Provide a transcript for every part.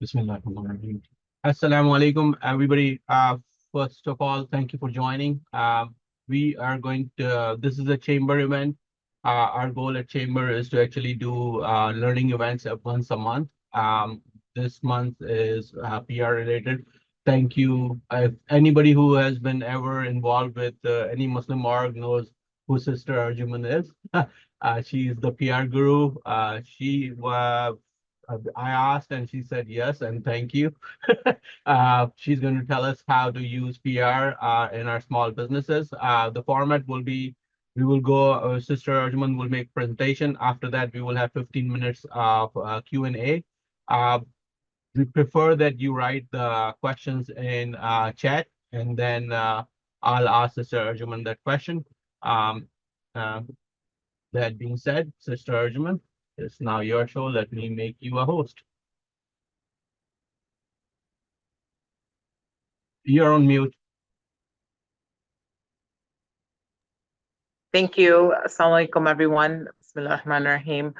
Bismillahirrahmanirrahim. Assalamu alaikum, everybody. First of all, thank you for joining. We are going to, this is a chamber event. Our goal at chamber is to actually do learning events once a month. This month is PR related. Thank you. If anybody who has been ever involved with any Muslim org knows who Sister Arjuman is. She is the PR guru. I asked and she said yes, and thank you. She's going to tell us how to use PR in our small businesses. The format will be we will go, Sister Arjuman will make presentation. After that, we will have 15 minutes of Q&A. We prefer that you write the questions in chat, and then I'll ask Sister Arjuman that question. Um, uh, that being said, Sister Arjuman, it's now your show. Let me make you a host. You're on mute. Thank you. Assalamu alaikum, everyone. Bismillahirrahmanirrahim.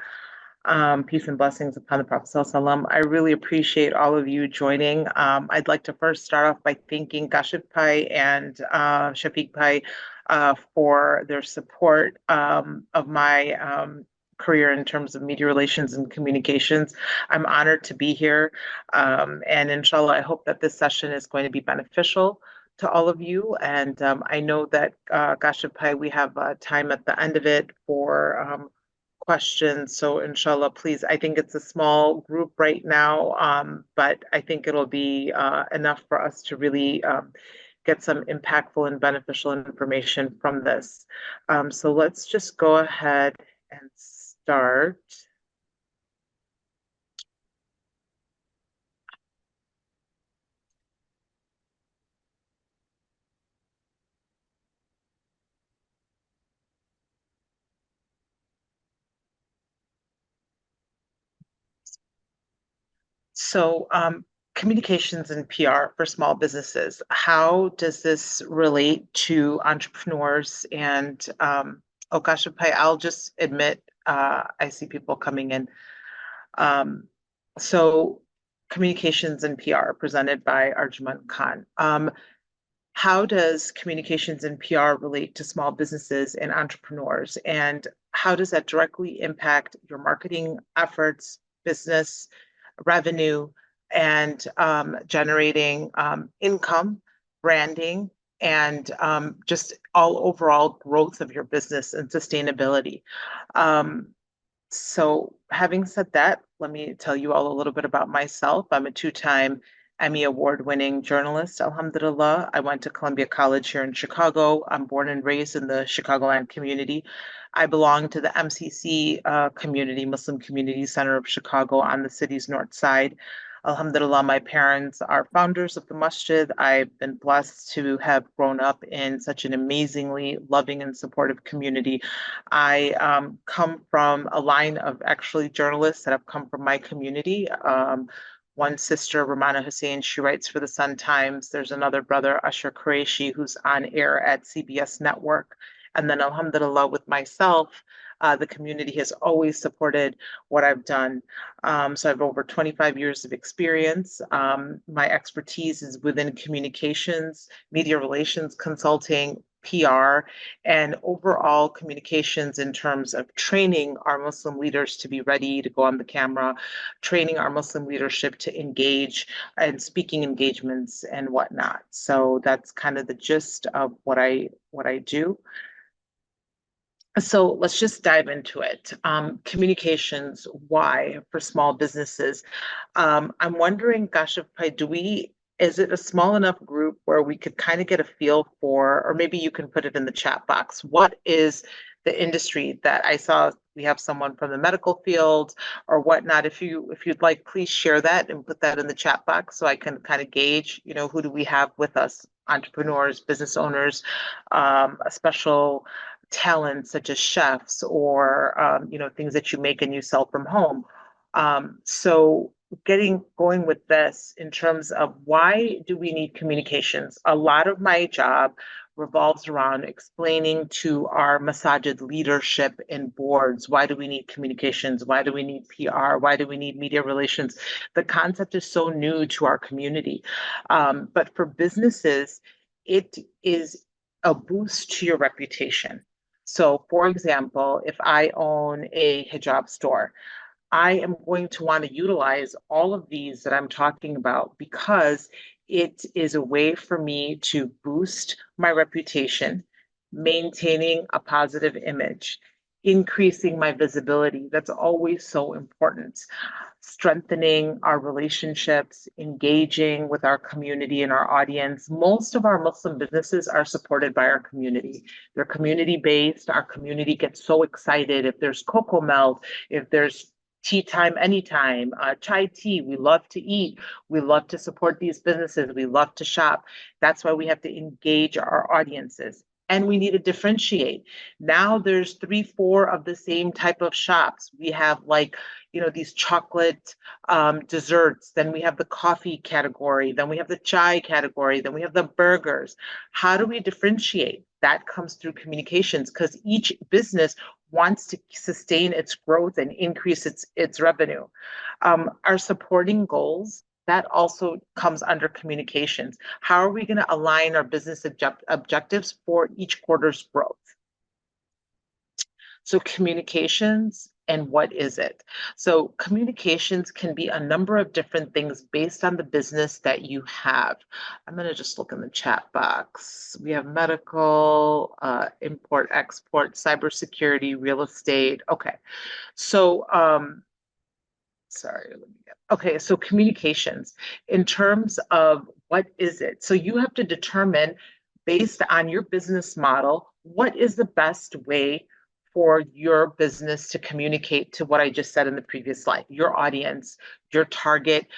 Peace and blessings upon the Prophet Sallallahu. I really appreciate all of you joining. I'd like to first start off by thanking Kashif Bhai and Shafiq Bhai for their support of my career in terms of media relations and communications. I'm honored to be here. And inshallah, I hope that this session is going to be beneficial to all of you. And I know that Kashif Bhai, we have time at the end of it for questions. So inshallah, please, I think it's a small group right now, but I think it'll be enough for us to really get some impactful and beneficial information from this. So let's just go ahead and start. So communications and PR for small businesses, how does this relate to entrepreneurs? And Okashapai, I'll just admit, I see people coming in. So communications and PR presented by Arjuman Khan. How does communications and PR relate to small businesses and entrepreneurs? And how does that directly impact your marketing efforts, business, revenue, and generating income, branding, and just all overall growth of your business and sustainability? So having said that, let me tell you all a little bit about myself. I'm a two-time Emmy Award-winning journalist, alhamdulillah. I went to Columbia College here in Chicago. I'm born and raised in the Chicagoland community. I belong to the MCC community, Muslim Community Center of Chicago on the city's north side. Alhamdulillah, my parents are founders of the masjid. I've been blessed to have grown up in such an amazingly loving and supportive community. I come from a line of actually journalists that have come from my community. One sister, Ramana Hussein, she writes for the Sun Times. There's another brother, Ashar Qureshi, who's on air at CBS Network. And then, alhamdulillah, with myself, the community has always supported what I've done. So I have over 25 years of experience. My expertise is within communications, media relations, consulting, PR, and overall communications in terms of training our Muslim leaders to be ready to go on the camera, training our Muslim leadership to engage and speaking engagements and whatnot. So that's kind of the gist of what I do. So let's just dive into it. Communications, why for small businesses? I'm wondering, Kashif Bhai, is it a small enough group where we could kind of get a feel for, or maybe you can put it in the chat box, what is the industry that I saw? We have someone from the medical field or whatnot. If you'd like, please share that and put that in the chat box so I can kind of gauge, who do we have with us? Entrepreneurs, business owners, a special talents such as chefs or things that you make and you sell from home. So going with this in terms of why do we need communications? A lot of my job revolves around explaining to our Masajid leadership and boards, why do we need communications? Why do we need PR? Why do we need media relations? The concept is so new to our community. But for businesses, it is a boost to your reputation. So, for example, if I own a hijab store, I am going to want to utilize all of these that I'm talking about because it is a way for me to boost my reputation, maintaining a positive image, increasing my visibility. That's always so important. Strengthening our relationships, engaging with our community and our audience. Most of our Muslim businesses are supported by our community. They're community based. Our community gets so excited if there's cocoa melt, if there's tea time anytime, chai tea. We love to eat. We love to support these businesses. We love to shop. That's why we have to engage our audiences. And we need to differentiate. Now there's 3, 4 of the same type of shops. We have like, these chocolate desserts. Then we have the coffee category. Then we have the chai category. Then we have the burgers. How do we differentiate? That comes through communications because each business wants to sustain its growth and increase its revenue. Our supporting goals, that also comes under communications. How are we going to align our business objectives for each quarter's growth? So communications, and what is it? So communications can be a number of different things based on the business that you have. I'm going to just look in the chat box. We have medical, import, export, cybersecurity, real estate. Okay. So, sorry, okay, so communications in terms of what is it? So you have to determine based on your business model, what is the best way for your business to communicate to what I just said in the previous slide, your audience, your target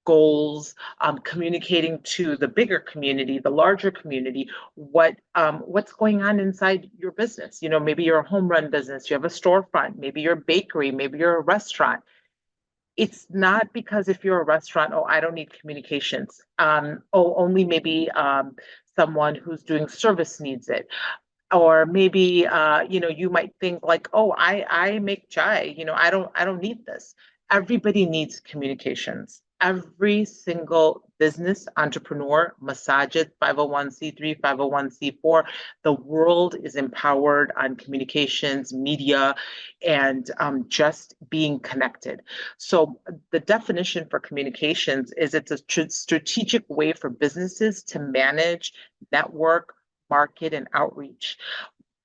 goals, communicating to the bigger community, the larger community, what's going on inside your business. Maybe you're a home run business, you have a storefront, maybe you're a bakery, maybe you're a restaurant. It's not because if you're a restaurant, oh, I don't need communications. Only maybe someone who's doing service needs it. Or maybe you might think like, oh, I make chai, I don't need this. Everybody needs communications. Every single business entrepreneur, Masajid, 501c3, 501c4, the world is empowered on communications, media, and just being connected. So the definition for communications is it's a strategic way for businesses to manage, network, market, and outreach.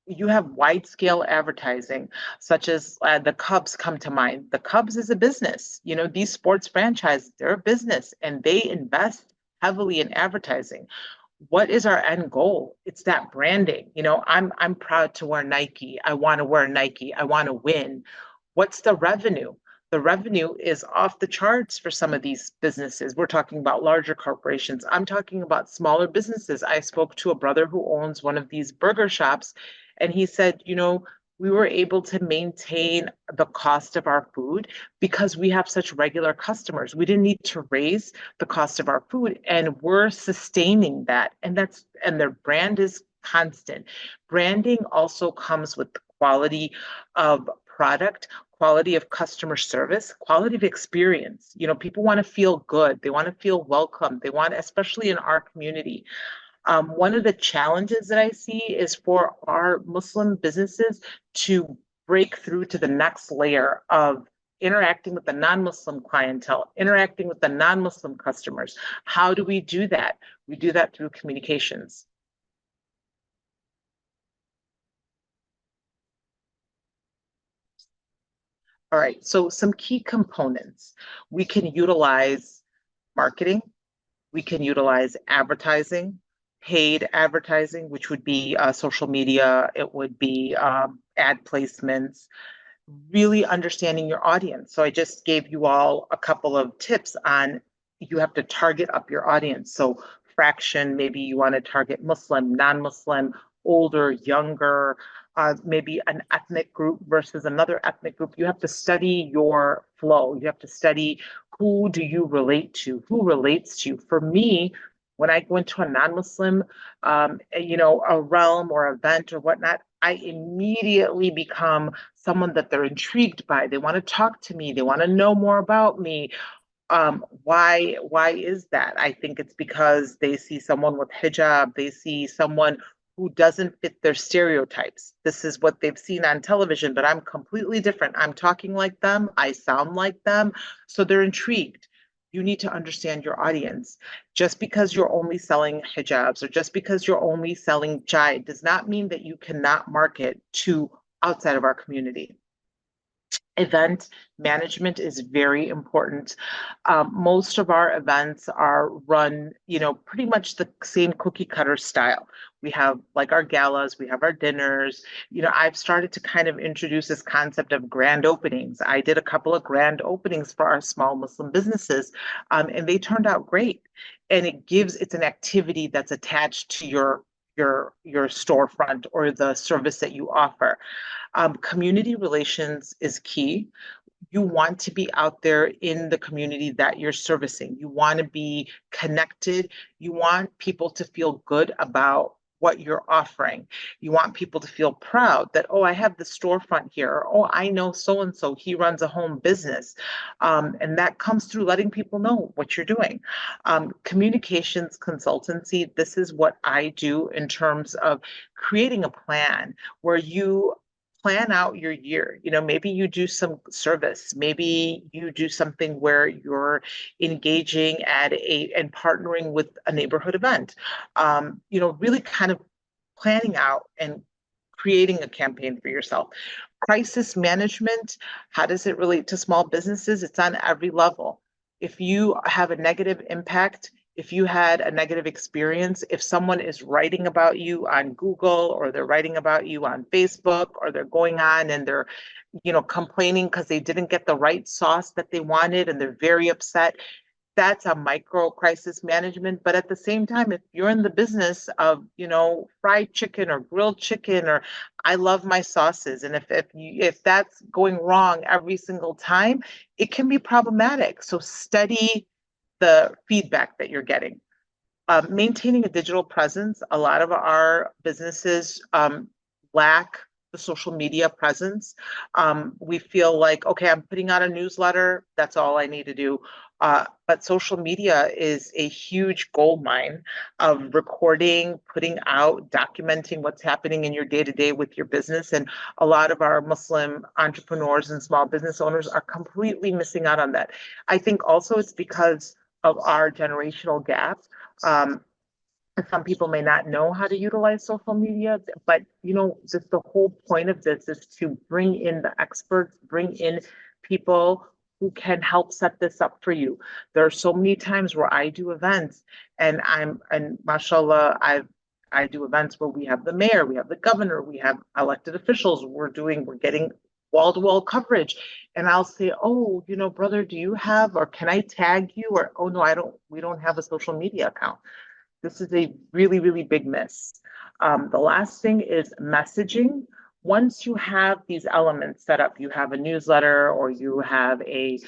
You have wide scale advertising, such as the Cubs come to mind. The Cubs is a business. These sports franchises, they're a business and they invest heavily in advertising. What is our end goal? It's that branding. I'm proud to wear Nike. I want to wear Nike. I want to win. What's the revenue? The revenue is off the charts for some of these businesses. We're talking about larger corporations. I'm talking about smaller businesses. I spoke to a brother who owns one of these burger shops, and he said, we were able to maintain the cost of our food because we have such regular customers. We didn't need to raise the cost of our food, and we're sustaining that. And their brand is constant. Branding also comes with the quality of product, quality of customer service, quality of experience. People want to feel good. They want to feel welcome. They want, especially in our community. One of the challenges that I see is for our Muslim businesses to break through to the next layer of interacting with the non-Muslim clientele, interacting with the non-Muslim customers. How do we do that? We do that through communications. All right, so some key components. We can utilize marketing, we can utilize advertising, paid advertising, which would be social media, it would be ad placements, really understanding your audience. So I just gave you all a couple of tips on you have to target up your audience. So fraction, maybe you want to target Muslim, non-Muslim, older, younger, maybe an ethnic group versus another ethnic group. You have to study your flow. You have to study who do you relate to, who relates to you. For me, When I go into a non-Muslim, a realm or event or whatnot, I immediately become someone that they're intrigued by. They want to talk to me. They want to know more about me. Why is that? I think it's because they see someone with hijab, they see someone who doesn't fit their stereotypes. This is what they've seen on television, but I'm completely different. I'm talking like them, I sound like them, so they're intrigued. You need to understand your audience. Just because you're only selling hijabs or just because you're only selling chai does not mean that you cannot market to outside of our community. Event management is very important. Most of our events are run, pretty much the same cookie cutter style. We have like our galas, we have our dinners. I've started to kind of introduce this concept of grand openings. I did a couple of grand openings for our small Muslim businesses, and they turned out great. And it's an activity that's attached to your storefront or the service that you offer. Community relations is key. You want to be out there in the community that you're servicing. You want to be connected. You want people to feel good about what you're offering. You want people to feel proud that, oh, I have the storefront here. Oh, I know so and so, he runs a home business. And that comes through letting people know what you're doing. Communications consultancy, this is what I do in terms of creating a plan where you plan out your year. Maybe you do some service, maybe you do something where you're engaging and partnering with a neighborhood event. Really kind of planning out and creating a campaign for yourself. Crisis management, how does it relate to small businesses? It's on every level. If you have a negative impact, if you had a negative experience, if someone is writing about you on Google or they're writing about you on Facebook or they're going on and they're, complaining because they didn't get the right sauce that they wanted and they're very upset, that's a micro crisis management. But at the same time, if you're in the business of, fried chicken or grilled chicken, or I love my sauces, and if that's going wrong every single time, it can be problematic. So study the feedback that you're getting. Maintaining a digital presence. A lot of our businesses lack the social media presence. We feel like, okay, I'm putting out a newsletter. That's all I need to do. But social media is a huge gold mine of recording, putting out, documenting what's happening in your day to day with your business. And a lot of our Muslim entrepreneurs and small business owners are completely missing out on that. I think also it's because of our generational gap. Some people may not know how to utilize social media, but just the whole point of this is to bring in the experts, bring in people who can help set this up for you. There are so many times where I do events and mashallah, I do events where we have the mayor, we have the governor, we have elected officials, we're getting wall-to-wall coverage. And I'll say, oh, brother, do you have, or can I tag you? Or, oh no, we don't have a social media account. This is a really, really big miss. The last thing is messaging. Once you have these elements set up, you have a newsletter or you have a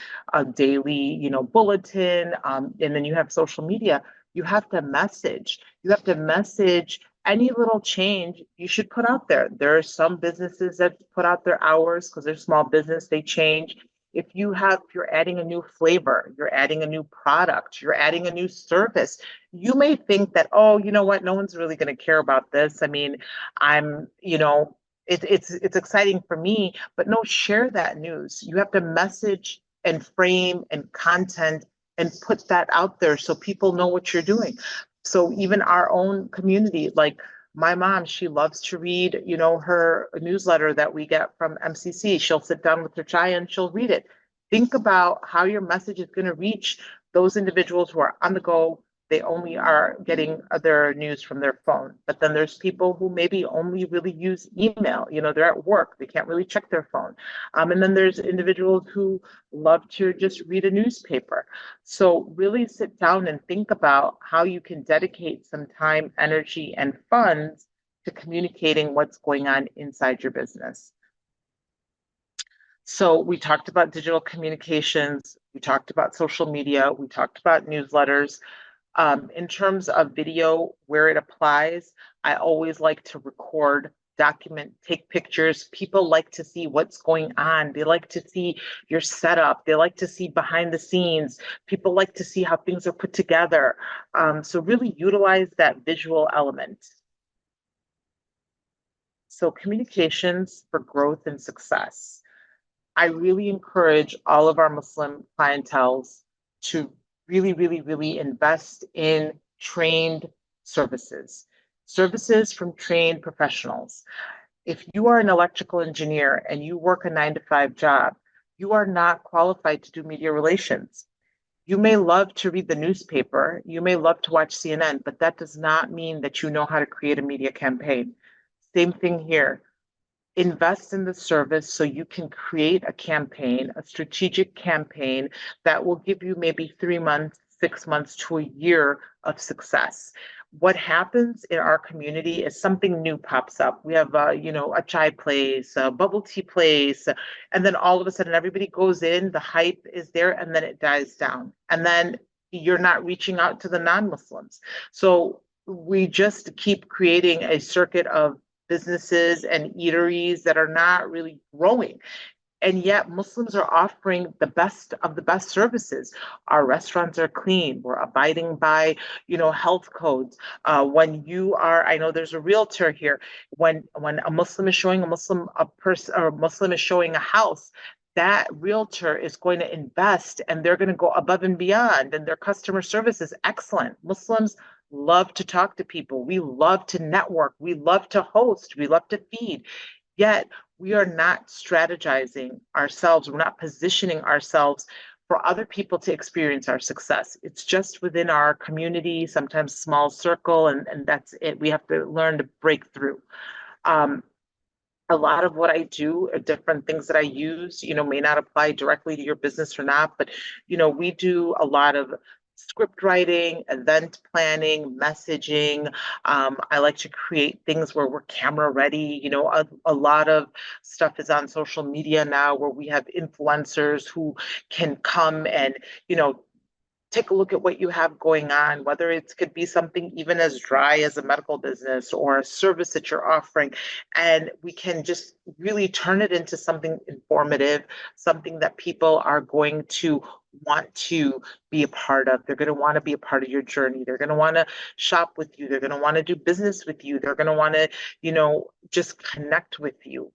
daily, bulletin, and then you have social media, you have to message. You have to message any little change you should put out there. There are some businesses that put out their hours because they're small business, they change. If you're adding a new flavor, you're adding a new product, you're adding a new service, you may think that, oh, you know what, no one's really going to care about this. I mean, it's exciting for me, but no, share that news. You have to message and frame and content and put that out there so people know what you're doing. So even our own community, like my mom, she loves to read, her newsletter that we get from MCC. She'll sit down with her chai and she'll read it. Think about how your message is going to reach those individuals who are on the go. They only are getting their news from their phone. But then there's people who maybe only really use email. They're at work. They can't really check their phone. And then there's individuals who love to just read a newspaper. So really sit down and think about how you can dedicate some time, energy, and funds to communicating what's going on inside your business. So we talked about digital communications, we talked about social media, we talked about newsletters. In terms of video, where it applies, I always like to record, document, take pictures. People like to see what's going on. They like to see your setup. They like to see behind the scenes. People like to see how things are put together. So really utilize that visual element. So communications for growth and success. I really encourage all of our Muslim clientels to really invest in trained services, services from trained professionals. If you are an electrical engineer and you work a 9 to 5 job, you are not qualified to do media relations. You may love to read the newspaper, you may love to watch CNN, but that does not mean that you know how to create a media campaign. Same thing here. Invest in the service so you can create a campaign, a strategic campaign that will give you maybe 3 months, 6 months to a year of success. What happens in our community is something new pops up. We have, a chai place, a bubble tea place, and then all of a sudden everybody goes in, the hype is there, and then it dies down. And then you're not reaching out to the non-Muslims. So we just keep creating a circuit of businesses and eateries that are not really growing. And yet Muslims are offering the best of the best services. Our restaurants are clean. We're abiding by, health codes. When you are, I know there's a realtor here. When a Muslim is showing a person or a Muslim is showing a house, that realtor is going to invest and they're going to go above and beyond, and their customer service is excellent. Muslims love to talk to people. We love to network. We love to host. We love to feed. Yet we are not strategizing ourselves. We're not positioning ourselves for other people to experience our success. It's just within our community, sometimes small circle, and that's it. We have to learn to break through. A lot of what I do, different things that I use, may not apply directly to your business or not, but, we do a lot of script writing, event planning, messaging. I like to create things where we're camera ready. A lot of stuff is on social media now where we have influencers who can come and, take a look at what you have going on, whether it could be something even as dry as a medical business or a service that you're offering. And we can just really turn it into something informative, something that people are going to want to be a part of. They're going to want to be a part of your journey. They're going to want to shop with you. They're going to want to do business with you. They're going to want to, just connect with you.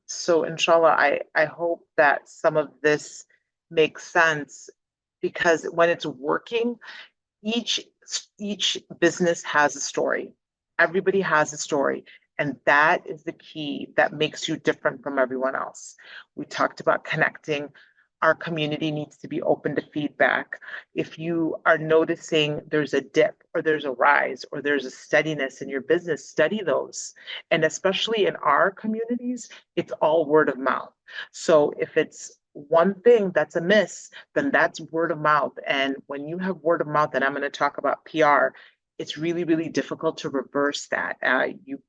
So inshallah, I hope that some of this makes sense, because when it's working, each each business has a story. Everybody has a story. And that is the key that makes you different from everyone else. We talked about connecting. Our community needs to be open to feedback. If you are noticing there's a dip or there's a rise or there's a steadiness in your business, study those. And especially in our communities, it's all word of mouth. So if it's one thing that's amiss, then that's word of mouth. And when you have word of mouth, and I'm going to talk about PR, it's really difficult to reverse that. You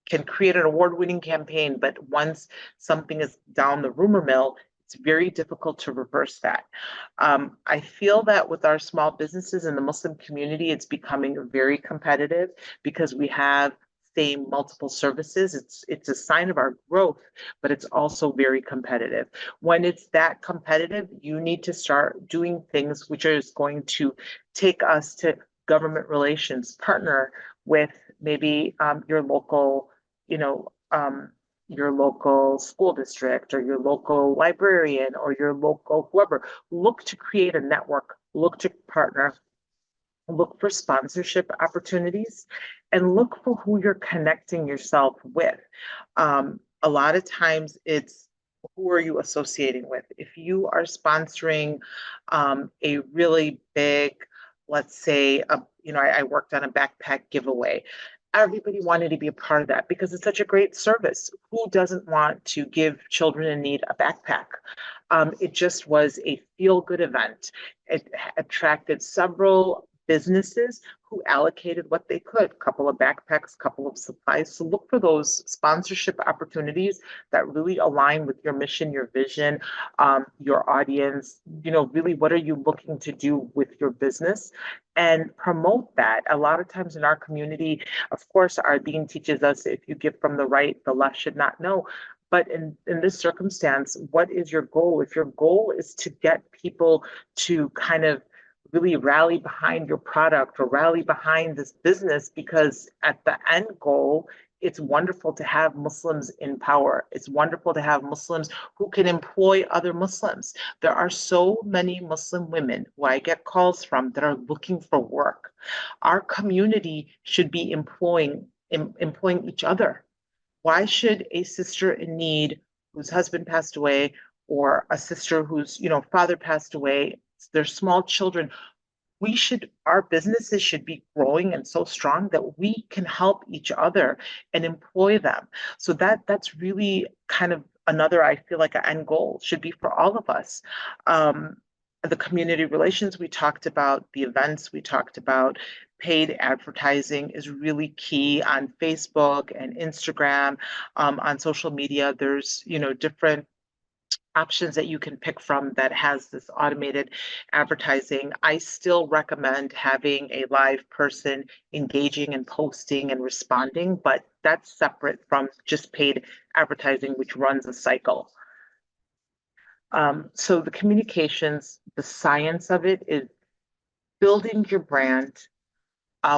can create an award-winning campaign, but once something is down the rumor mill, it's very difficult to reverse that. I feel that with our small businesses in the Muslim community, it's becoming very competitive because we have same multiple services. It's a sign of our growth, but it's also very competitive. When it's that competitive, you need to start doing things which is going to take us to government relations, partner with maybe your local school district or your local librarian or your local whoever. Look to create a network, look to partner, look for sponsorship opportunities, and look for who you're connecting yourself with. A lot of times it's who are you associating with? If you are sponsoring a really big, let's say, I worked on a backpack giveaway. Everybody wanted to be a part of that because it's such a great service. Who doesn't want to give children in need a backpack? It just was a feel-good event. It attracted several businesses who allocated what they could, couple of backpacks, couple of supplies. So look for those sponsorship opportunities that really align with your mission, your vision, your audience. Really, what are you looking to do with your business? And promote that. A lot of times in our community, of course, our dean teaches us if you give from the right, the left should not know. But in this circumstance, what is your goal? If your goal is to get people to kind of really rally behind your product or rally behind this business, because at the end goal, it's wonderful to have Muslims in power. It's wonderful to have Muslims who can employ other Muslims. There are so many Muslim women who I get calls from that are looking for work. Our community should be employing each other. Why should a sister in need whose husband passed away, or a sister whose father passed away, their small children, our businesses should be growing and so strong that we can help each other and employ them. So that's really kind of another, I feel like, an end goal should be for all of us. The community relations we talked about, the events we talked about, paid advertising is really key on Facebook and Instagram. On social media, there's different options that you can pick from that has this automated advertising. I still recommend having a live person engaging and posting and responding, but that's separate from just paid advertising, which runs a cycle. So the communications, the science of it is building your brand.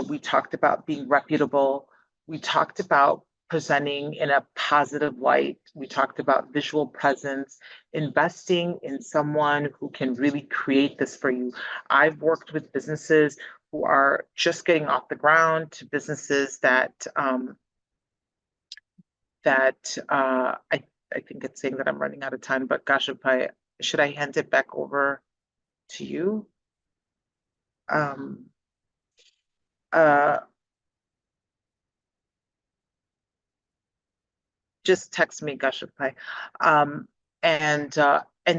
We talked about being reputable. We talked about presenting in a positive light. We talked about visual presence, investing in someone who can really create this for you. I've worked with businesses who are just getting off the ground to businesses that I think it's saying that I'm running out of time, but gosh, should I hand it back over to you? Um, uh, just text me Gashappai. And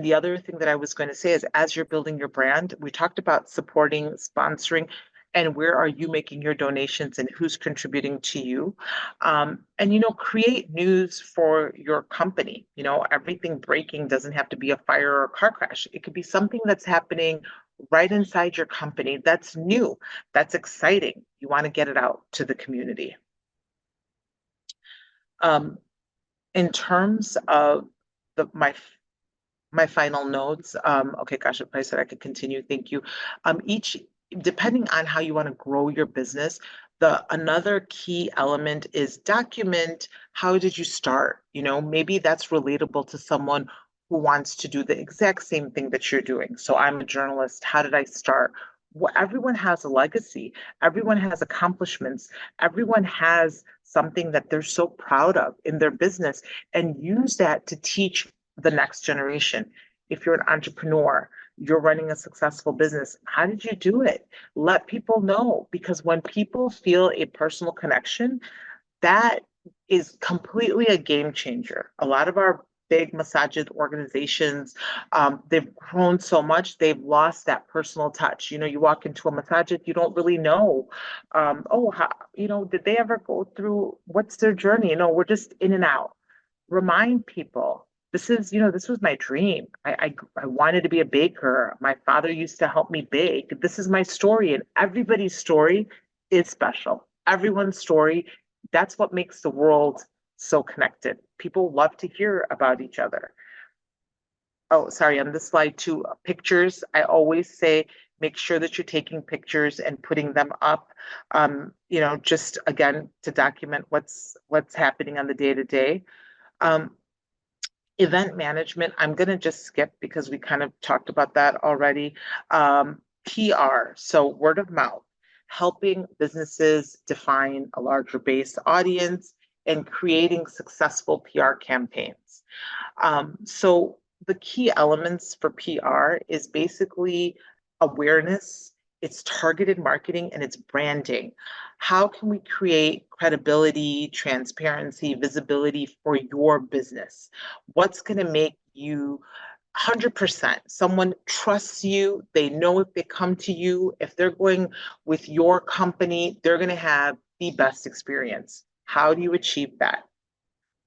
the other thing that I was going to say is, as you're building your brand, we talked about supporting, sponsoring, and where are you making your donations and who's contributing to you. And create news for your company. Everything breaking doesn't have to be a fire or a car crash. It could be something that's happening right inside your company that's new, that's exciting. You want to get it out to the community. Um, in terms of my final notes, okay, gosh, if I said I could continue, thank you. Each Depending on how you want to grow your business, another key element is document how did you start. Maybe that's relatable to someone who wants to do the exact same thing that you're doing. So I'm a journalist. How did I start? Well, everyone has a legacy. Everyone has accomplishments. Everyone has something that they're so proud of in their business, and use that to teach the next generation. If you're an entrepreneur, you're running a successful business, how did you do it? Let people know, because when people feel a personal connection, that is completely a game changer. A lot of our big masajid organizations, they've grown so much, they've lost that personal touch. You walk into a masajid, you don't really know, did they ever go through, what's their journey? We're just in and out. Remind people, this was my dream. I wanted to be a baker. My father used to help me bake. This is my story, and everybody's story is special. Everyone's story, that's what makes the world so connected. People love to hear about each other. Oh, sorry, on this slide too, pictures. I always say, make sure that you're taking pictures and putting them up, just again, to document what's happening on the day to day. Event management, I'm going to just skip because we kind of talked about that already. PR, so word of mouth, helping businesses define a larger base audience and creating successful PR campaigns. So the key elements for PR is basically awareness, it's targeted marketing, and it's branding. How can we create credibility, transparency, visibility for your business? What's going to make you 100%. Someone trusts you. They know if they come to you, if they're going with your company, they're going to have the best experience. How do you achieve that?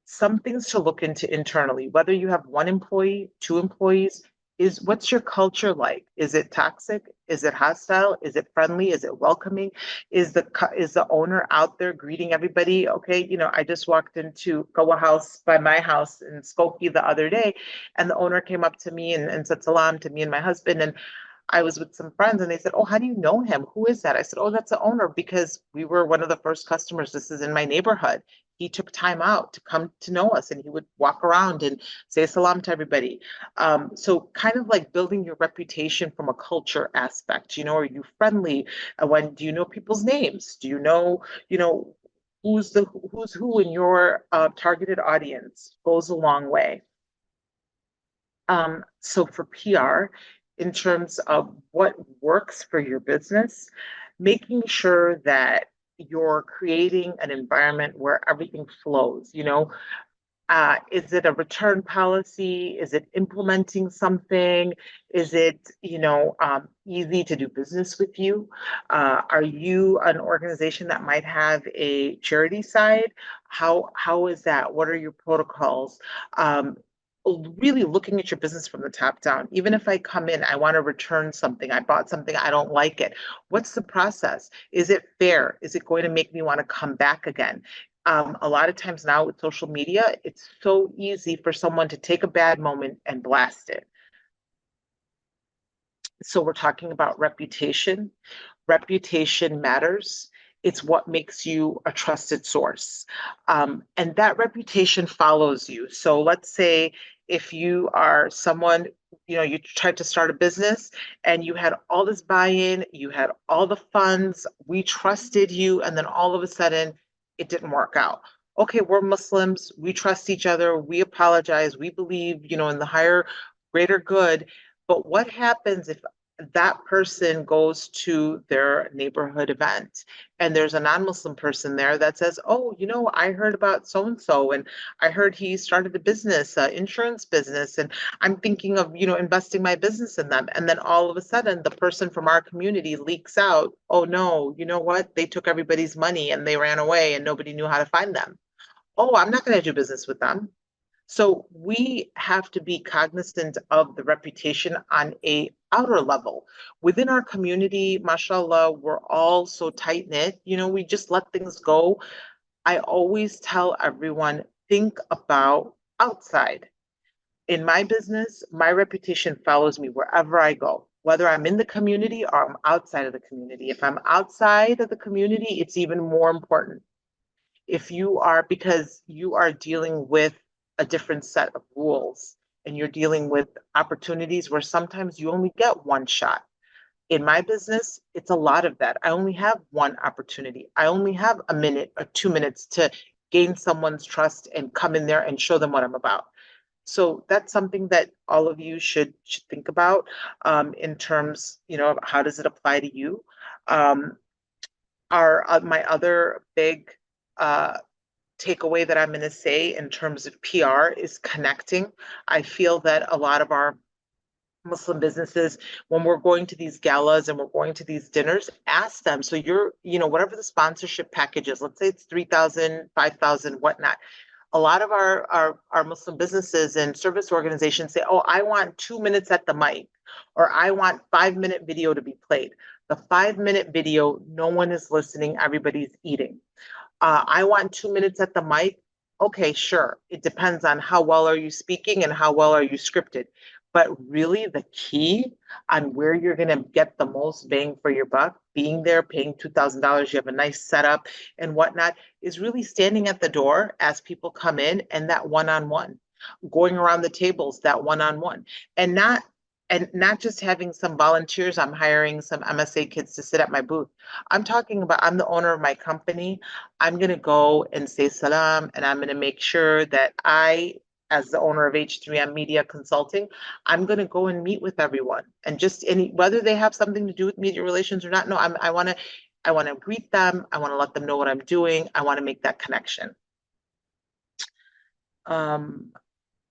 Some things to look into internally, whether you have one employee, two employees, is what's your culture like? Is it toxic? Is it hostile? Is it friendly? Is it welcoming? Is the owner out there greeting everybody? Okay, I just walked into Goa House by my house in Skokie the other day, and the owner came up to me and said salam to me and my husband, and I was with some friends and they said, "Oh, how do you know him? Who is that?" I said, "Oh, that's the owner because we were one of the first customers. This is in my neighborhood. He took time out to come to know us and he would walk around and say salam to everybody." So kind of like building your reputation from a culture aspect, are you friendly? When do you know people's names? Do you know, who's who in your targeted audience goes a long way. So for PR, in terms of what works for your business, making sure that you're creating an environment where everything flows, is it a return policy? Is it implementing something? Is it, easy to do business with you? Are you an organization that might have a charity side? How is that? What are your protocols? Really looking at your business from the top down. Even if I come in, I want to return something. I bought something, I don't like it. What's the process? Is it fair? Is it going to make me want to come back again? A lot of times now with social media, it's so easy for someone to take a bad moment and blast it. So we're talking about reputation. Reputation matters. It's what makes you a trusted source. And that reputation follows you. So let's say if you are someone, you tried to start a business and you had all this buy-in, you had all the funds, we trusted you, and then all of a sudden it didn't work out. Okay, we're Muslims, we trust each other, we apologize, we believe, in the higher, greater good. But what happens if that person goes to their neighborhood event and there's a non-Muslim person there that says, "Oh, I heard about so and so, and I heard he started a business, insurance business, and I'm thinking of, investing my business in them." And then all of a sudden, the person from our community leaks out, "Oh no, you know what? They took everybody's money and they ran away and nobody knew how to find them." Oh, I'm not going to do business with them. So we have to be cognizant of the reputation on a outer level. Within our community, mashallah, we're all so tight knit. We just let things go. I always tell everyone, think about outside. In my business, my reputation follows me wherever I go, whether I'm in the community or I'm outside of the community. If I'm outside of the community, it's even more important. If you are, because you are dealing with a different set of rules and you're dealing with opportunities where sometimes you only get one shot. In my business, it's a lot of that. I only have one opportunity. I only have a minute or 2 minutes to gain someone's trust and come in there and show them what I'm about. So that's something that all of you should think about in terms, of how does it apply to you. My other big uh, takeaway that I'm going to say in terms of PR is connecting. I feel that a lot of our Muslim businesses, when we're going to these galas and we're going to these dinners, ask them. So whatever the sponsorship package is, let's say it's 3,000, 5,000, whatnot. A lot of our Muslim businesses and service organizations say, "Oh, I want 2 minutes at the mic," or "I want 5-minute video to be played." The 5-minute video, no one is listening, everybody's eating. I want 2 minutes at the mic. Okay, sure. It depends on how well are you speaking and how well are you scripted. But really, the key on where you're going to get the most bang for your buck, being there, paying $2,000, you have a nice setup and whatnot, is really standing at the door as people come in and that one-on-one, going around the tables, that one-on-one, and not just having some volunteers. I'm hiring some MSA kids to sit at my booth. I'm talking about, I'm the owner of my company. I'm going to go and say salam, and I'm going to make sure that as the owner of H3M Media Consulting, I'm going to go and meet with everyone, and just whether they have something to do with media relations or not. No, I want to greet them. I want to let them know what I'm doing. I want to make that connection.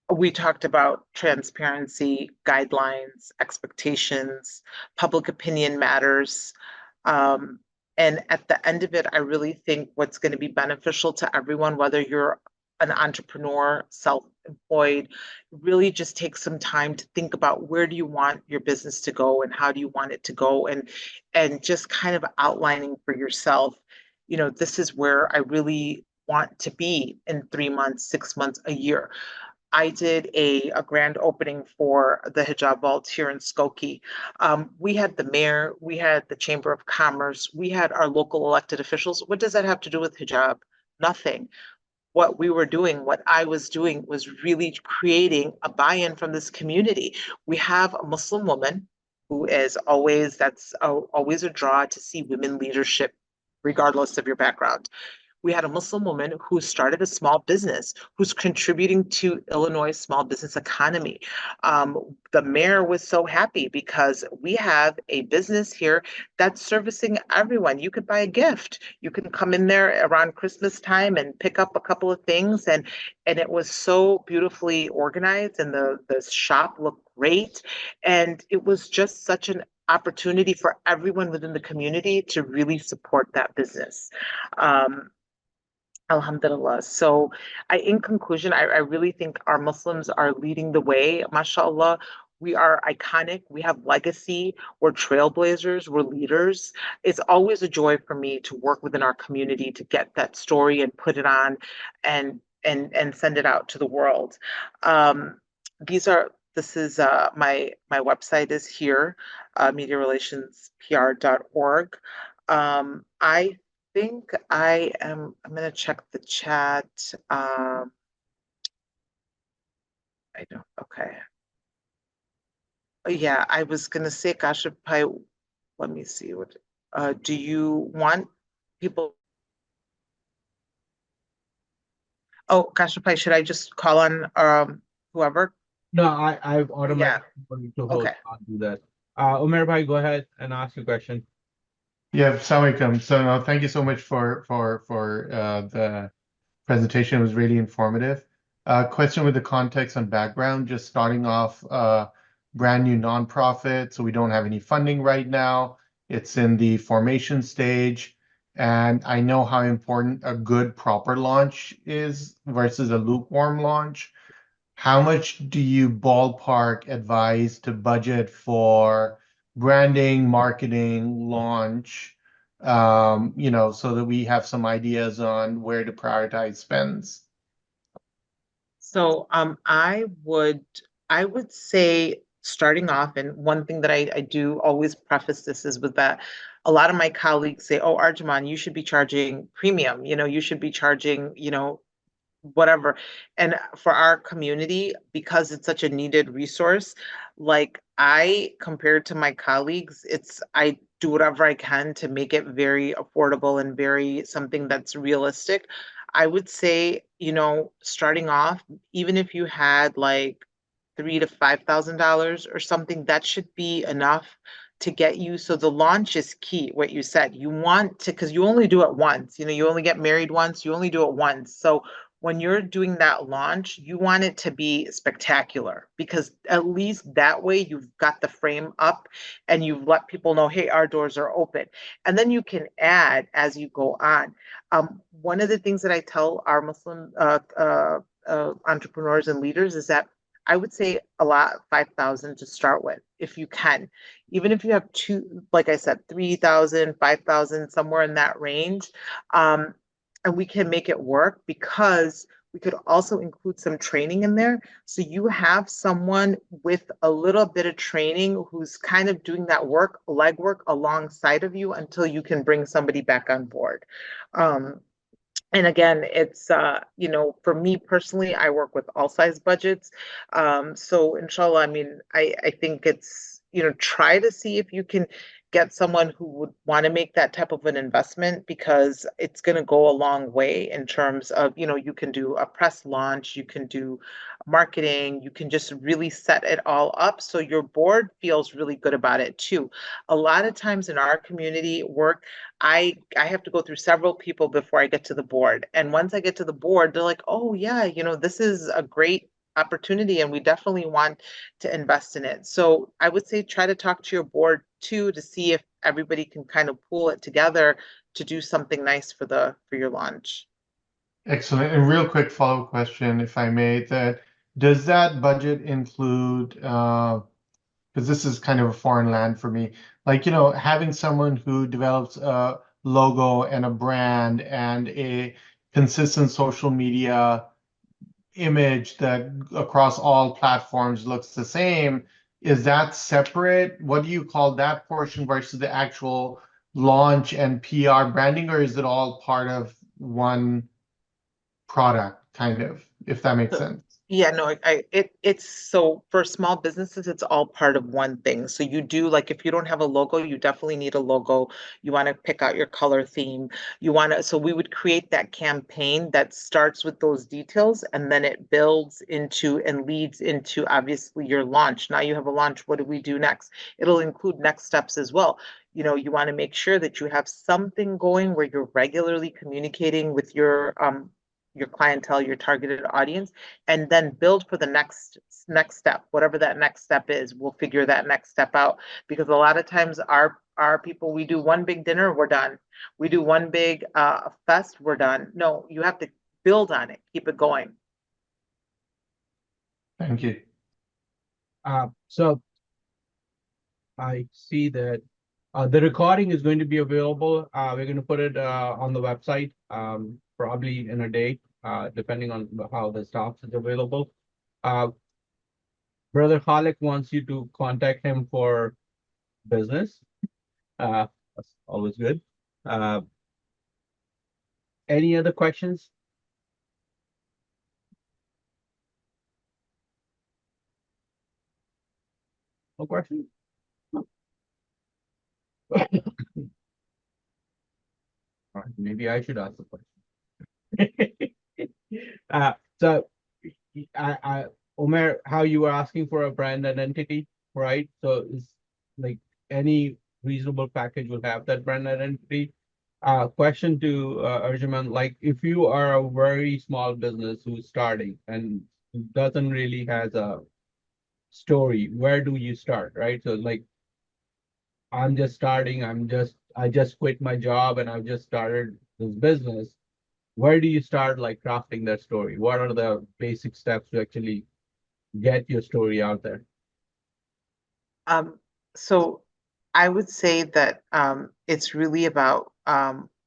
We talked about transparency, guidelines, expectations, public opinion matters. Um, and at the end of it, I really think what's going to be beneficial to everyone, whether you're an entrepreneur, self-employed, really just take some time to think about where do you want your business to go and how do you want it to go, and just kind of outlining for yourself, this is where I really want to be in 3 months, 6 months, a year. I did a grand opening for the Hijab Vault here in Skokie. We had the mayor, we had the Chamber of Commerce, we had our local elected officials. What does that have to do with hijab? Nothing. What we were doing, what I was doing, was really creating a buy-in from this community. We have a Muslim woman who is always, always a draw to see women leadership, regardless of your background. We had a Muslim woman who started a small business, who's contributing to Illinois' small business economy. The mayor was so happy because we have a business here that's servicing everyone. You could buy a gift. You can come in there around Christmas time and pick up a couple of things, and it was so beautifully organized, and the shop looked great, and it was just such an opportunity for everyone within the community to really support that business. Um, Alhamdulillah. So, in conclusion, I really think our Muslims are leading the way. MashaAllah, we are iconic. We have legacy. We're trailblazers. We're leaders. It's always a joy for me to work within our community to get that story and put it on, and send it out to the world. Um, this is my website is here, mediarelationspr.org. I think I'm gonna check the chat. I don't, okay. Oh, yeah, I was gonna say, Kashapai, let me see do you want people? Oh, Kashapai, should I just call on, whoever? No, I've Yeah, automatically put you to hold. okay. I'll do that. Umair bhai, go ahead and ask your question. Yeah, Assalamu alaikum. So no, thank you so much for the presentation. It was really informative. Question with the context and background, just starting off brand new nonprofit, so we don't have any funding right now. It's in the formation stage, and I know how important a good proper launch is versus a lukewarm launch. How much do you ballpark advise to budget for branding, marketing, launch, so that we have some ideas on where to prioritize spends? So I would say, starting off, and one thing that I do always preface this is with that a lot of my colleagues say, "Oh, Arjuman, you should be charging premium, you should be charging, whatever." And for our community, because it's such a needed resource, like, compared to my colleagues, I do whatever I can to make it very affordable and very something that's realistic. I would say, starting off, even if you had like $3,000 to $5,000 or something, that should be enough to get you. So the launch is key, what you said. You want to, because you only do it once, you only get married once, you only do it once. So when you're doing that launch, you want it to be spectacular, because at least that way you've got the frame up and you've let people know, hey, our doors are open. And then you can add as you go on. One of the things that I tell our Muslim entrepreneurs and leaders is that I would say a lot, 5,000 to start with, if you can. Even if you have two, like I said, 3,000, 5,000, somewhere in that range. And we can make it work, because we could also include some training in there. So you have someone with a little bit of training who's kind of doing that work, legwork alongside of you, until you can bring somebody back on board. Um, and again, it's for me personally, I work with all size budgets. So inshallah, I mean, I think it's, try to see if you can get someone who would want to make that type of an investment, because it's going to go a long way in terms of, you can do a press launch, you can do marketing, you can just really set it all up so your board feels really good about it too. A lot of times in our community work, I have to go through several people before I get to the board. And once I get to the board, they're like, "Oh yeah, this is a great opportunity and we definitely want to invest in it. So I would say try to talk to your board too to see if everybody can kind of pool it together to do something nice for your launch. Excellent. And real quick follow-up question, if I may, that does that budget include, because this is kind of a foreign land for me, like, having someone who develops a logo and a brand and a consistent social media image that across all platforms looks the same, is that separate? What do you call that portion versus the actual launch and PR branding, or is it all part of one product, kind of, if that makes sense? Yeah, no, it's so for small businesses, it's all part of one thing. So you do like if you don't have a logo, you definitely need a logo. You want to pick out your color theme. So we would create that campaign that starts with those details and then it builds into and leads into obviously your launch. Now you have a launch. What do we do next? It'll include next steps as well. You want to make sure that you have something going where you're regularly communicating with your clientele, your targeted audience, and then build for the next step, whatever that next step is. We'll figure that next step out because a lot of times our people, we do one big dinner, we're done. We do one big fest, we're done. No, you have to build on it, keep it going. Thank you. So I see that the recording is going to be available. We're going to put it on the website probably in a day, depending on how the stuff is available. Brother Khalik wants you to contact him for business. That's always good. Any other questions? No questions? All right, maybe I should ask the question. So, Omer, how you were asking for a brand identity, right? So it's like any reasonable package will have that brand identity. Question to Arjuman, like if you are a very small business who's starting and doesn't really has a story, where do you start, right? So like I'm just starting, I just quit my job and I've just started this business. Where do you start like crafting that story? What are the basic steps to actually get your story out there? So I would say that it's really about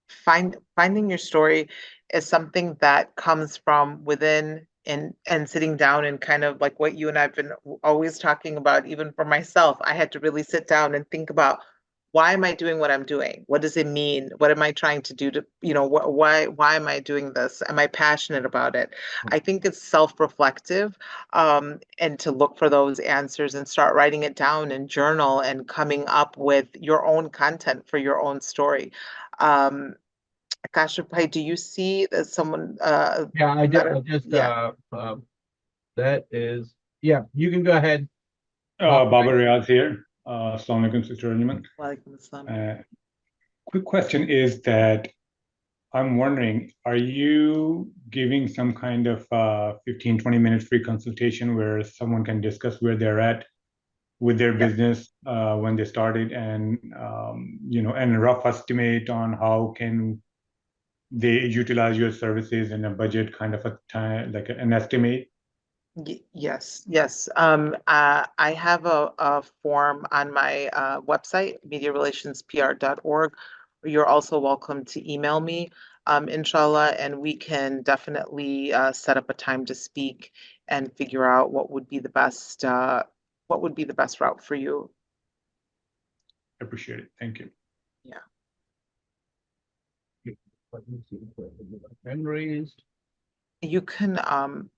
finding your story is something that comes from within and sitting down and kind of like what you and I've been always talking about, even for myself, I had to really sit down and think about why am I doing what I'm doing? What does it mean? What am I trying to do to, why am I doing this? Am I passionate about it? I think it's self-reflective and to look for those answers and start writing it down and journal and coming up with your own content for your own story. Kashifai, do you see that someone Yeah, I better? just Yeah. that is yeah, you can go ahead. Babar Riaz here. Assalamu alaikum, Sister Arjuman. Walaikum assalam. Quick question is that I'm wondering, are you giving some kind of 15, 20 minute free consultation where someone can discuss where they're at with their Yeah. business when they started and, and a rough estimate on how can they utilize your services in a budget kind of a time, like an estimate? Yes, yes. I have a form on my website, mediarelationspr.org. You're also welcome to email me, inshallah, and we can definitely set up a time to speak and figure out what would be the best route for you. I appreciate it. Thank you. Yeah. Let me see. Hand raised. You can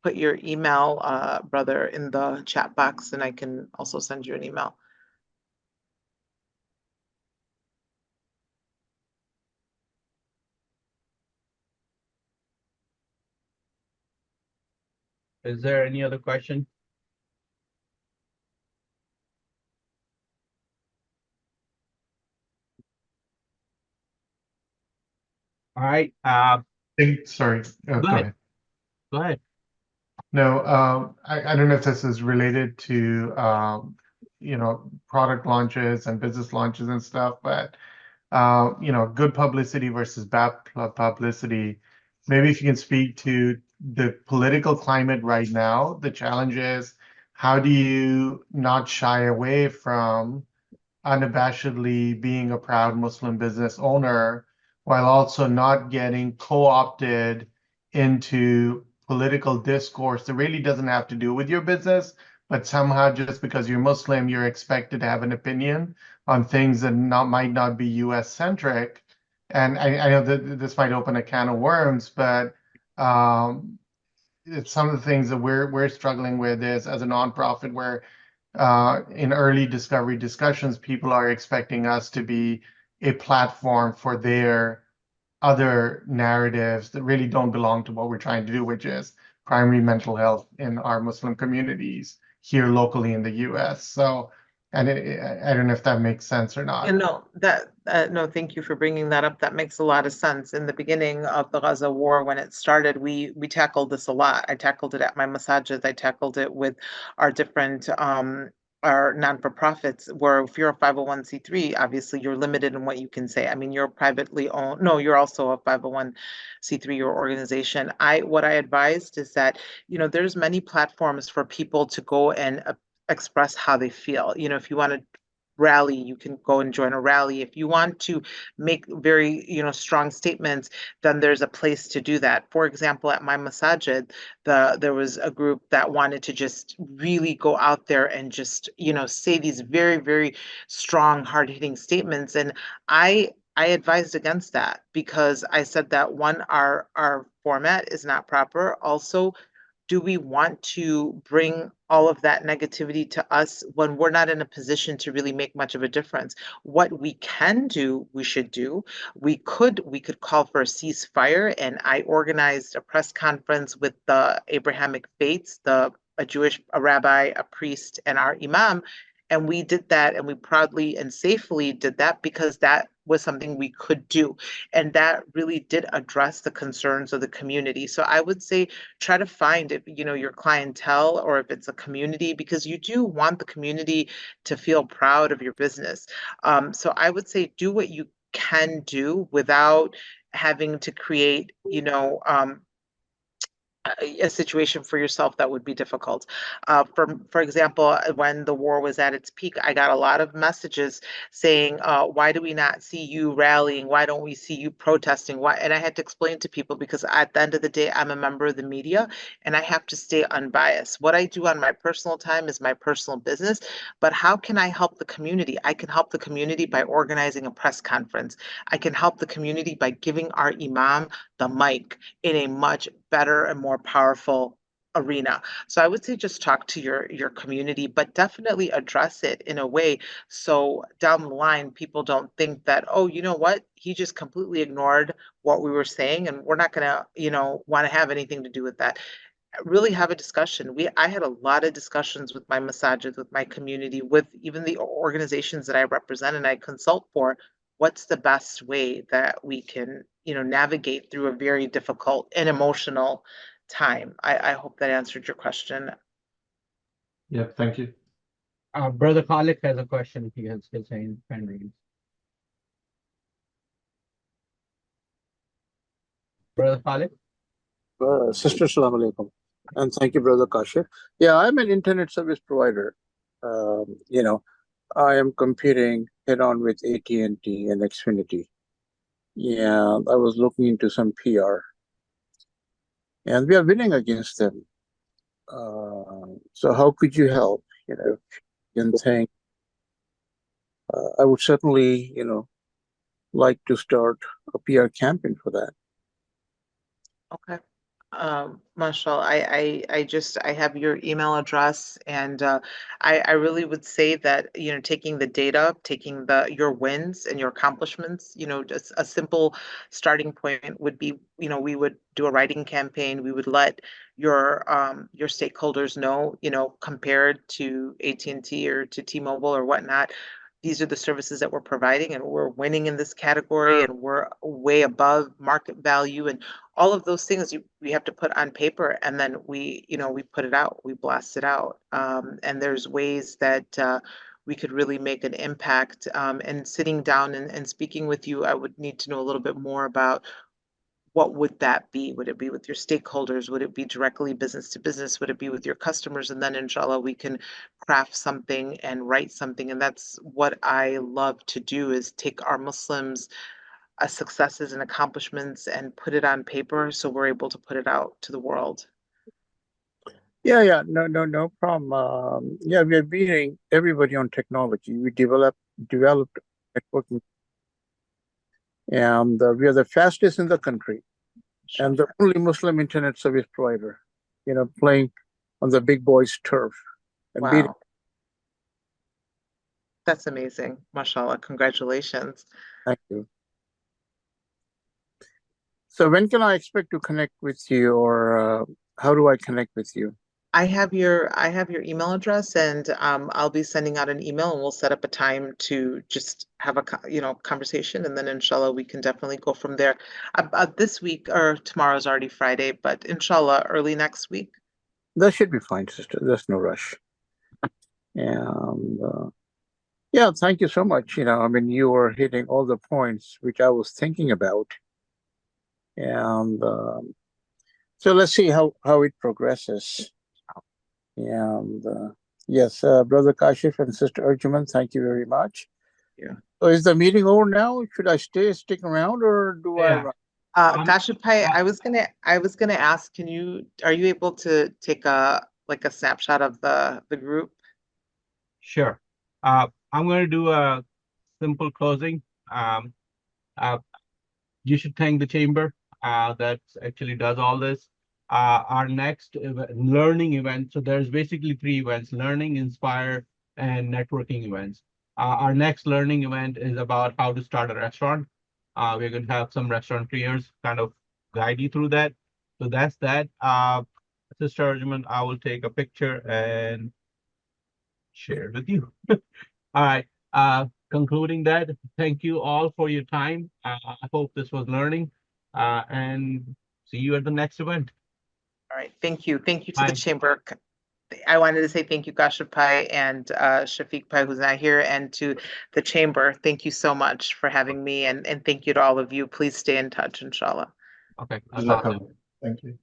put your email, brother, in the chat box, and I can also send you an email. Is there any other question? All right. Sorry. Go Go ahead. ahead. Go ahead. No, I don't know if this is related to product launches and business launches and stuff, but good publicity versus bad publicity. Maybe if you can speak to the political climate right now, the challenge is how do you not shy away from unabashedly being a proud Muslim business owner while also not getting co-opted into political discourse that really doesn't have to do with your business, but somehow just because you're Muslim, you're expected to have an opinion on things that might not be US centric. And I know that this might open a can of worms, but it's some of the things that we're struggling with is as a nonprofit where in early discovery discussions, people are expecting us to be a platform for their other narratives that really don't belong to what we're trying to do, which is primary mental health in our Muslim communities here locally in the US. So, and I don't know if that makes sense or not. And no, thank you for bringing that up. That makes a lot of sense. In the beginning of the Gaza war, when it started, we tackled this a lot. I tackled it at my masajid. I tackled it with our different our non-for-profits, where if you're a 501c3, obviously you're limited in what you can say. I mean, you're privately owned. No, you're also a 501c3 or organization. What I advised is that, there's many platforms for people to go and express how they feel. If you want to rally, you can go and join a rally. If you want to make very strong statements, then there's a place to do that. For example, at my masajid, there was a group that wanted to just really go out there and just say these very, very strong, hard-hitting statements, and I advised against that because I said that one, our format is not proper. Also, do we want to bring all of that negativity to us when we're not in a position to really make much of a difference? What we can do, we should do. We could call for a ceasefire, and I organized a press conference with the Abrahamic faiths, a rabbi, a priest, and our imam. And we did that, and we proudly and safely did that because that was something we could do. And that really did address the concerns of the community. So I would say try to find if your clientele or if it's a community, because you do want the community to feel proud of your business. So I would say do what you can do without having to create a situation for yourself that would be difficult. For example, when the war was at its peak, I got a lot of messages saying, "Why do we not see you rallying? Why don't we see you protesting? Why?" And I had to explain to people because at the end of the day, I'm a member of the media and I have to stay unbiased. What I do on my personal time is my personal business, but how can I help the community? I can help the community by organizing a press conference. I can help the community by giving our imam the mic in a much better and more powerful arena. So I would say just talk to your community, but definitely address it in a way so down the line people don't think that, oh, you know what, he just completely ignored what we were saying and we're not gonna, want to have anything to do with that. Really have a discussion. I had a lot of discussions with my masajid, with my community, with even the organizations that I represent and I consult for. What's the best way that we can, navigate through a very difficult and emotional time? I hope that answered your question. Yep, thank you. Brother Khalid has a question. He has his hand raised. Brother Khalid? Sister, Salam Alaikum. And thank you, Brother Kashif. Yeah, I'm an internet service provider. I am competing head-on with AT&T and Xfinity. Yeah, I was looking into some PR. And we are winning against them. So how could you help? And think I would certainly, like to start a PR campaign for that. Okay. Marshall, I have your email address, and I really would say that, taking the data, taking your wins and your accomplishments, just a simple starting point would be, we would do a writing campaign. We would let your stakeholders know, compared to AT&T or to T-Mobile or whatnot, these are the services that we're providing and we're winning in this category and we're way above market value and all of those things we have to put on paper, and then we put it out, we blast it out. And there's ways that we could really make an impact. And sitting down and speaking with you, I would need to know a little bit more about what would that be? Would it be with your stakeholders? Would it be directly business to business? Would it be with your customers? And then inshallah, we can craft something and write something. And that's what I love to do, is take our Muslims' successes and accomplishments and put it on paper so we're able to put it out to the world. Yeah, no problem. Yeah, we are beating everybody on technology. We developed networking, and we are the fastest in the country, and the only Muslim internet service provider, playing on the big boys' turf and beating. Wow. That's amazing. MashaAllah. Congratulations. Thank you. So when can I expect to connect with you, or how do I connect with you? I have your email address, and I'll be sending out an email, and we'll set up a time to just have a conversation, and then inshallah we can definitely go from there. This week, or tomorrow's already Friday, but inshallah early next week. That should be fine, sister. There's no rush. And yeah, thank you so much. I mean, you were hitting all the points which I was thinking about. And so let's see how it progresses. And yes, Brother Kashif and Sister Arjuman, thank you very much. Yeah. So is the meeting over now? Should I stick around, or do I Yeah. run? Kashif, I was gonna ask, are you able to take a snapshot of the group? Sure. I'm going to do a simple closing. You should thank the chamber that actually does all this. Our next learning event, so there's basically 3 events: learning, inspire, and networking events. Our next learning event is about how to start a restaurant. We're going to have some restaurateurs kind of guide you through that. So that's that. Sister Arjuman, I will take a picture and share it with you. All right. Concluding that, thank you all for your time. I hope this was learning, and see you at the next event. All right, thank you. Thank you to Bye. the chamber. I wanted to say thank you, Kashif Pai and Shafiq Pai, who's not here, and to the chamber. Thank you so much for having me, and thank you to all of you. Please stay in touch, inshallah. Okay. Jazakallah. Thank you.